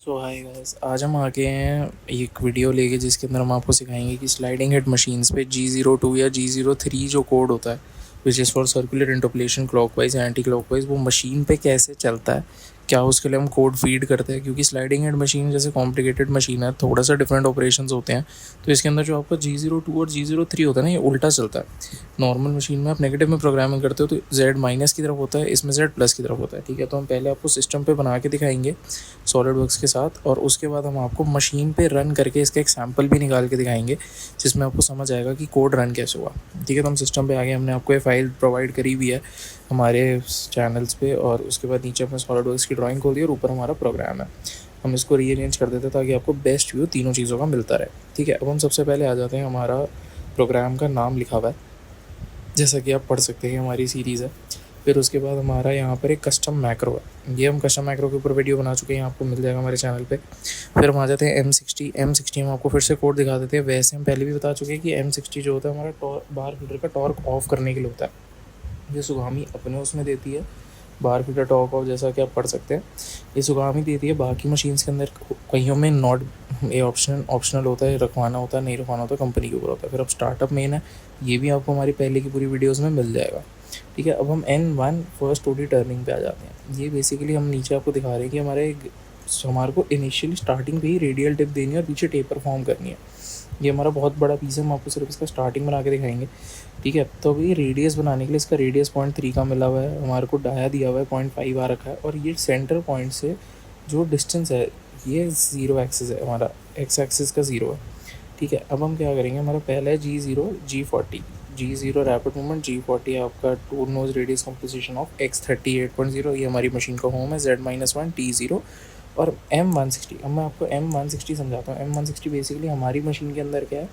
सो hi guys, आज हम आ गए हैं एक वीडियो लेके जिसके अंदर हम आपको सिखाएंगे कि स्लाइडिंग हेड मशीन्स पे G02 या G03 जो कोड होता है which is for circular interpolation clockwise anti clockwise, वो मशीन पे कैसे चलता है, क्या उसके लिए हम कोड फीड करते हैं। क्योंकि स्लाइडिंग हेड मशीन जैसे कॉम्प्लिकेटेड मशीन है, थोड़ा सा डिफरेंट ऑपरेशंस होते हैं, तो इसके अंदर जो आपका G02 और G03 होता है ना, ये उल्टा चलता है। नॉर्मल मशीन में आप नेगेटिव में प्रोग्रामिंग करते हो तो Z माइनस की तरफ होता है, इसमें Z प्लस की तरफ होता है। ठीक है, तो हम पहले आपको सिस्टम पे बना के दिखाएंगे सॉलिड वर्क्स के साथ, और उसके बाद हम आपको मशीन पे रन करके इसका एक सैम्पल भी निकाल के दिखाएंगे जिसमें आपको समझ आएगा कि कोड रन कैसे हुआ। ठीक है, तो हम सिस्टम पे आ गए, हमने आपको ये फाइल प्रोवाइड करी हुई है हमारे चैनल्स पे, और उसके बाद नीचे अपने सॉलिड वर्क्स की ड्राइंग खोली और ऊपर हमारा प्रोग्राम है। हम इसको रीअरेंज कर देते ताकि आपको बेस्ट व्यू तीनों चीज़ों का मिलता रहे। ठीक है, अब हम सबसे पहले आ जाते हैं, हमारा प्रोग्राम का नाम लिखा हुआ है जैसा कि आप पढ़ सकते हैं, हमारी सीरीज़ है। फिर उसके बाद हमारा यहाँ पर एक कस्टम मैक्रो है, ये हम कस्टम मैक्रो के ऊपर वीडियो बना चुके हैं, आपको मिल जाएगा हमारे चैनल पे। फिर हम आ जाते हैं M60 हम आपको फिर से कोड दिखा देते हैं। वैसे हम पहले भी बता चुके हैं कि M60 जो होता है हमारा बार फीडर का टॉर्क ऑफ करने के लिए होता है। ये सुगामी अपने उसमें देती है बार फीडर टॉर्क ऑफ, जैसा कि आप पढ़ सकते हैं ये सुगामी देती है। बाकी मशीन्स के अंदर कईयों में नॉट ये ऑप्शनल होता है, रखवाना होता है नहीं रखवाना होता, कंपनी के ऊपर होता है। फिर अब स्टार्टअप मेन है, ये भी आपको हमारी पहले की पूरी वीडियोज़ में मिल जाएगा। ठीक है, अब हम N1 फर्स्ट OD टर्निंग पे आ जाते हैं। ये बेसिकली हम नीचे आपको दिखा रहे हैं कि हमारे को इनिशियली स्टार्टिंग पे ही रेडियल टिप देनी है और पीछे टेपर फॉर्म करनी है। ये हमारा बहुत बड़ा पीस है, हम आपको सिर्फ इसका स्टार्टिंग बना के दिखाएंगे। ठीक है, तो अभी रेडियस बनाने के लिए इसका रेडियस 0.3 का मिला हुआ है, हमारे को डाया दिया हुआ है 0.5 आ रखा है, और ये सेंटर पॉइंट से जो डिस्टेंस है ये 0 एक्सिस है, हमारा x एक्सिस का 0 है। ठीक है, अब हम क्या करेंगे, हमारा पहला है G0 रैपिड मूवमेंट, G40 आपका tool nose radius composition of X38.0, ये हमारी मशीन का होम है, Z-1 T0 और M160। अब मैं आपको M160 समझाता हूँ। M160 बेसिकली हमारी मशीन के अंदर क्या है,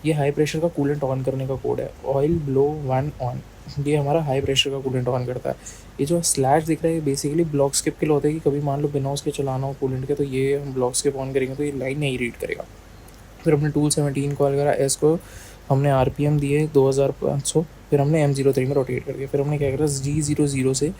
ये हाई प्रेशर का कूलेंट ऑन करने का कोड है। ऑयल ब्लो 1 ऑन, ये हमारा हाई प्रेशर का कूलेंट ऑन करता है। ये जो स्लैश दिख रहा है ये बेसिकली ब्लॉक स्किप के लिए होता है कि कभी मान लो बिना उसके चलाना हो कूलेंट के, तो ये हम ब्लॉक स्किप ऑन करेंगे तो ये लाइन नहीं रीड करेगा। फिर हमने टूल 17 कॉल करा, एस को हमने RPM दिए 2500, फिर हमने M03 में रोटेट कर दिया। फिर हमने क्या करा, G00 से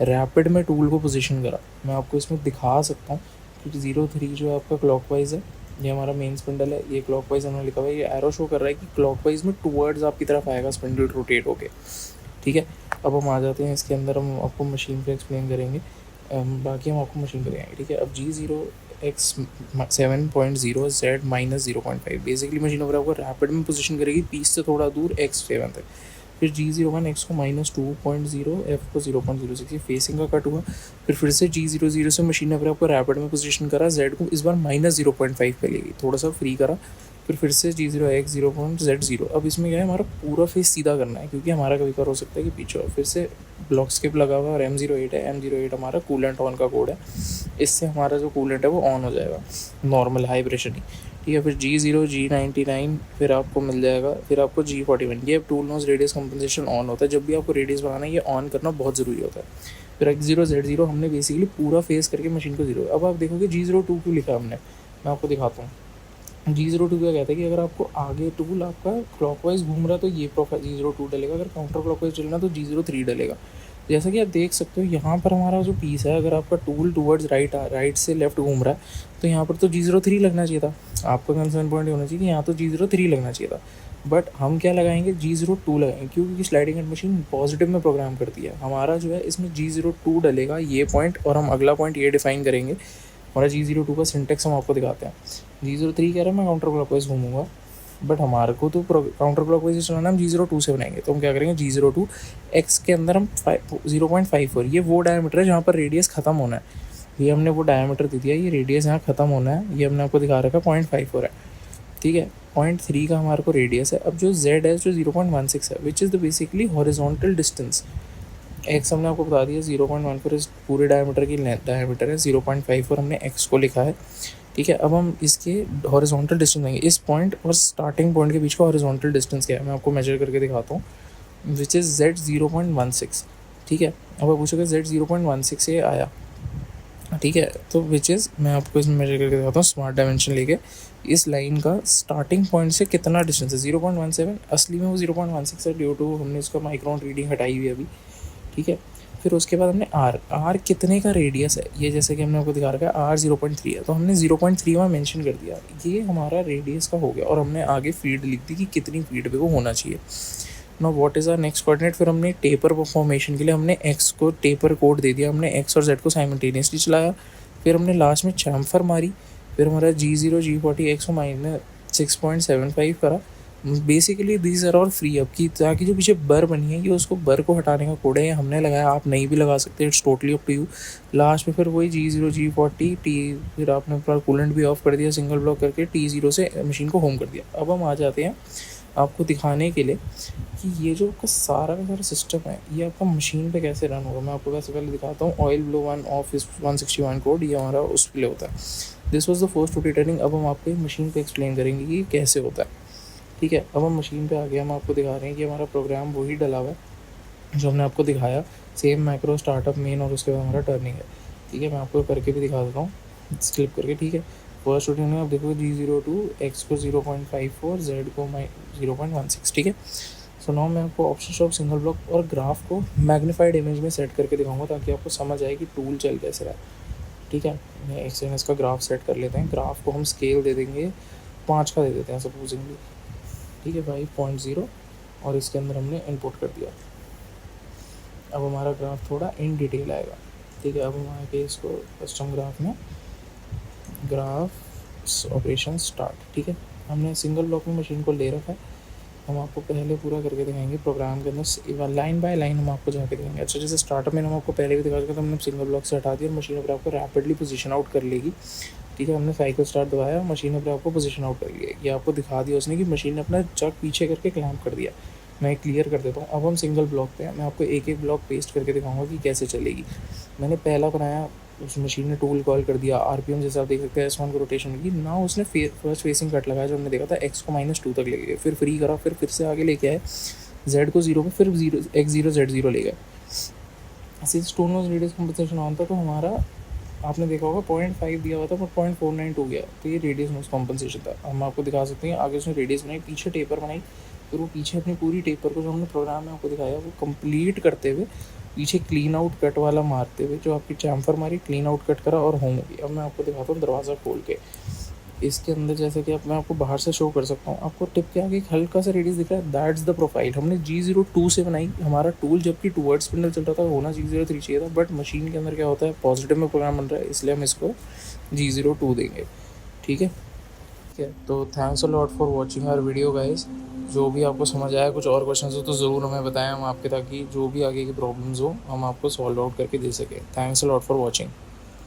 रैपिड में टूल को पोजीशन करा। मैं आपको इसमें दिखा सकता हूँ क्योंकि 03 जो है आपका क्लॉकवाइज है, ये हमारा मेन स्पिंडल है, ये क्लॉकवाइज हमने लिखा हुआ है, ये एरो शो कर रहा है कि क्लॉकवाइज में टूवर्ड्स आपकी तरफ आएगा स्पिंडल रोटेट होके। ठीक है, अब हम आ जाते हैं इसके अंदर, हम आपको मशीन पे एक्सप्लेन करेंगे, बाकी हम आपको मशीन पे देंगे। ठीक है, अब G0X7.0 Z-0.5 basically machine hour आपको रैपिड में पोजीशन करेगी पीस से थोड़ा दूर X7 तक। फिर G01 X को -2.0, F को 0.06, ये फेसिंग का कट हुआ। फिर से G00 से मशीन ने आपको रैपिड में पोजीशन करा, Z को इस बार -0.5 पे लेगी, थोड़ा सा फ्री करा। फिर से G0X 0.Z0। अब इसमें क्या है, हमारा पूरा फेस सीधा करना है क्योंकि हमारा कभी कभार हो सकता है कि पीछे हो। फिर से ब्लॉक स्किप लगा हुआ और M08 है, M08 हमारा कूलेंट ऑन का कोड है, इससे हमारा जो कूलेंट है वो ऑन हो जाएगा नॉर्मल हाई प्रेशर ही। ठीक है, फिर G0 G99 फिर आपको मिल जाएगा। फिर आपको G41, ये tool nose radius compensation on होता है, जब भी आपको रेडियस बनाना है ये ऑन करना बहुत ज़रूरी होता है। फिर X0 Z0 हमने बेसिकली पूरा फेस करके मशीन को 0। अब आप देखोगे G02 क्यों लिखा हमने, मैं आपको दिखाता हूँ। G02 क्या कहता है कि अगर आपको आगे टूल आपका क्लॉकवाइज घूम रहा है तो ये प्रोफाइल G02 डलेगा, अगर काउंटर क्लॉकवाइज चलना तो G03 डलेगा। जैसा कि आप देख सकते हो यहाँ पर हमारा जो पीस है, अगर आपका टूल टूवर्ड्स राइट से लेफ्ट घूम रहा है तो यहाँ पर तो G03 लगना चाहिए था। आपका कंसर्न पॉइंट होना चाहिए कि यहाँ तो G03 लगना चाहिए था, बट हम क्या लगाएंगे, G02 लगाएंगे क्योंकि स्लाइडिंग हेड मशीन पॉजिटिव में प्रोग्राम करती है। हमारा जो है इसमें G02 डलेगा ये पॉइंट, और हम अगला पॉइंट ये डिफाइन करेंगे। हमारा G02 का सिंटेक्स हम आपको दिखाते हैं। G03 कह रहा है मैं काउंटर क्लॉकवाइज घूमूंगा, बट हमारे को तो काउंटर क्लॉकवाइज चलाना है, हम G02 से बनाएंगे। तो हम क्या करेंगे, G02 X के अंदर हम 0.54, ये वो डायमीटर है जहाँ पर रेडियस ख़त्म होना है, ये हमने वो डायमीटर दे दिया, ये रेडियस यहाँ ख़त्म होना है, ये हमने आपको दिखा रखा है 0.54 है। ठीक है, 0.3 का हमारे को रेडियस है। अब जो Z है जो 0.16 है, which is the basically horizontal distance. X हमने आपको बता दिया 0.14 इस पूरे डायमीटर की डायमीटर है, 0.54 हमने X को लिखा है। ठीक है, अब हम इसके हॉरिजॉन्टल डिस्टेंस देंगे, इस पॉइंट और स्टार्टिंग पॉइंट के बीच का हॉरिजॉन्टल डिस्टेंस क्या है मैं आपको मेजर करके दिखाता हूँ, विच इज़ Z 0.16। ठीक है, अब आप पूछोगे Z 0.16 से आया। ठीक है, तो विच इज़ मैं आपको इसमें मेजर करके दिखाता हूँ स्मार्ट डायमेंशन लेके, इस लाइन का स्टार्टिंग पॉइंट से कितना डिस्टेंस है, 0.17। असली में वो 0.16 है, ड्यू टू हमने उसका माइक्रोन रीडिंग हटाई हुई अभी। ठीक है, फिर उसके बाद हमने आर कितने का रेडियस है, ये जैसे कि हमने आपको दिखा रखा है आर 0.3 है, तो हमने 0.3 वहाँ मेंशन कर दिया, ये हमारा रेडियस का हो गया, और हमने आगे फीड लिख दी कि कितनी फीड पे वो होना चाहिए। ना what is are next coordinate, फिर हमने टेपर फॉर्मेशन के लिए हमने एक्स को टेपर कोड दे दिया, हमने एक्स और जेड को साइमल्टेनियसली चलाया, फिर हमने लास्ट में चैम्फर मारी, फिर हमारा G0 G40 एक्स को -6.75 करा। Basically these are all free. अब की ताकि जो पीछे बर बनी है, ये उसको बर को हटाने का कोड है, ये हमने लगाया, आप नहीं भी लगा सकते, it's totally up to you. Last में फिर वही G0 G40 टी, फिर आपने पूरा कूलेंट भी ऑफ कर दिया सिंगल ब्लॉक करके, T0 से मशीन को होम कर दिया। अब हम आ जाते हैं आपको दिखाने के लिए कि ये जो आपका सारा का सारा सिस्टम है, ये आपका मशीन पे कैसे रन होगा। मैं आपको वैसे पहले दिखाता हूँ। ऑयल ब्लो 1 ऑफ इस 161 कोड, ये हमारा उस प्ले होता है। This was the first rotating. अब हम आपको मशीन पे एक्सप्लेन करेंगे कि कैसे होता है, ठीक है। अब हम मशीन पे आ गए, हम आपको दिखा रहे हैं कि हमारा प्रोग्राम वही डला हुआ है जो हमने आपको दिखाया, सेम मैक्रो स्टार्टअप मेन और उसके बाद हमारा टर्निंग है, ठीक है। मैं आपको करके भी दिखा देता हूँ स्क्लिप करके, ठीक है। फर्स्ट रूटीन में आप देखो G02 एक्स को 0.54, जेड को 0.16, ठीक है। सो नाउ मैं आपको ऑप्शन शॉप सिंगल ब्लॉक और ग्राफ को मैग्नीफाइड इमेज में सेट करके दिखाऊंगा ताकि आपको समझ आए कि टूल चल कैसे रहा है, ठीक है। मैं एक सेकंड इसका ग्राफ सेट कर लेते हैं। ग्राफ को हम स्केल दे देंगे 5 का दे देते हैं सपोजिंगली, ठीक है, 5.0, और इसके अंदर हमने इनपुट कर दिया। अब हमारा ग्राफ थोड़ा इन डिटेल आएगा, ठीक है। अब हम आएंगे इसको कस्टम ग्राफ में, ग्राफ ऑपरेशन स्टार्ट, ठीक है। हमने सिंगल ब्लॉक में मशीन को ले रखा है, हम आपको पहले पूरा करके दिखाएंगे प्रोग्राम के अंदर लाइन बाय लाइन हम आपको जाके दिखाएंगे। अच्छा, जैसे स्टार्टअप में हम आपको पहले भी दिखा चुका, तो हमने सिंगल ब्लॉक से हटा दिया और मशीन पर आपको रैपिडली पोजीशन आउट कर लेगी, ठीक है। हमने साइकिल स्टार्ट दबाया, मशीन पर आपको पोजीशन आउट कर लिया, ये आपको दिखा दिया उसने कि मशीन ने अपना चक पीछे करके क्लैम्प कर दिया। मैं क्लियर कर देता हूँ। अब हम सिंगल ब्लॉक पे हैं, मैं आपको एक एक ब्लॉक पेस्ट करके दिखाऊंगा कि कैसे चलेगी। मैंने पहला बनाया, उस मशीन ने टूल कॉल कर दिया, आरपीएम जैसे आप देख सकते हैं S1 को रोटेशन की ना, उसने फर्स्ट फेसिंग कट लगाया जो हमने देखा था, एक्स को -2 तक ले गए, फिर फ्री करा, फिर से आगे लेके आए, जेड को 0 पे, फिर X0 Z0 ले गए। Since to nose radius compensation on था, तो हमारा आपने देखा होगा 0.5 दिया हुआ था, पर 0.492 गया, तो ये रेडियस नोज कॉम्पनसेशन था। हम आपको दिखा सकते हैं आगे उसने रेडियस बनाई, पीछे टेपर बनाई, फिर वो पीछे अपनी पूरी टेपर को जो हमने प्रोग्राम में आपको दिखाया वो कंप्लीट करते हुए पीछे क्लीन आउट कट वाला मारते हुए जो आपकी चैम्फर मारी, क्लीन आउट कट करा और होम होगी। अब मैं आपको दिखाता हूँ दरवाज़ा खोल के, इसके अंदर जैसे कि अब मैं आपको बाहर से शो कर सकता हूँ, आपको टिप के आगे एक हल्का सा रेडियस दिख रहा है, दैट्स द प्रोफाइल हमने G02 से बनाई। हमारा टूल जबकि टूवर्ड्स स्पिंडल चल रहा था, होना G03 चाहिए था, बट मशीन के अंदर क्या होता है, पॉजिटिव में प्रोग्राम बन रहा है, इसलिए हम इसको G02 देंगे, ठीक है। ठीक है, तो thanks a lot for watching our video guys. जो भी आपको समझ आया, कुछ और क्वेश्चन हो तो ज़रूर हमें बताएं हम आपके, ताकि जो भी आगे की प्रॉब्लम्स हो हम आपको सॉल्व आउट करके दे सकें। Thanks a lot for watching.